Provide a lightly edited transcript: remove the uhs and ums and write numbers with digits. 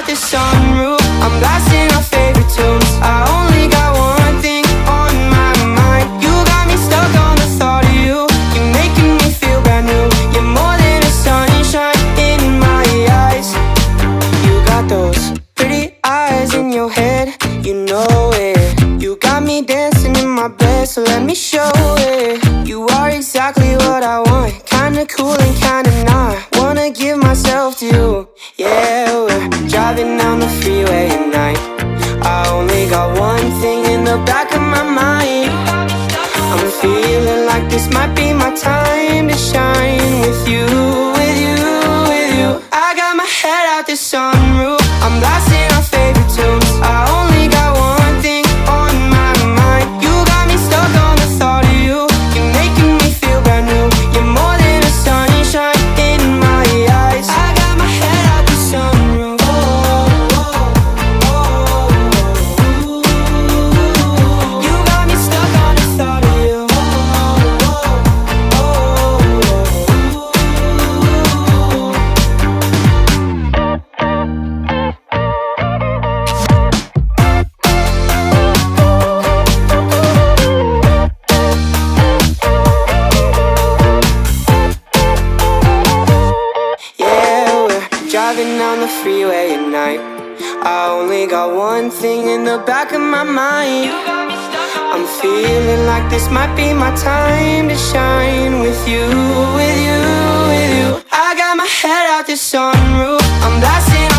out the sunroof, I'm blasting our favorite tunes. I only got one thing on my mind. You got me stuck on the thought of you. You're making me feel brand new. You're more than a sunshine in my eyes. You got those pretty eyes in your head, you know it. You got me dancing in my bed, so let me show it. You are exactly what I want, kinda cool and kinda not. Wanna give myself to you. Yeah, we're driving down the freeway at night. I only got one thing in the back of my mind. I'm feeling like this might be my time to shine with you, with you, with you. I got my head out the sunroof, I'm blasting our favorite tunes. I only got one thing on my mind. You got me stuck on the thought of you. You're making me feel brand new. You're more than a sunshine in my eyes. I got my head out the sunroof. You got me stuck on the thought of you. Yeah, we're driving down the freeway at night. I only got one thing in the back of my mind. I'm feeling like this might be my time to shine with you, with you, with you. I got my head out the sunroof, I'm blasting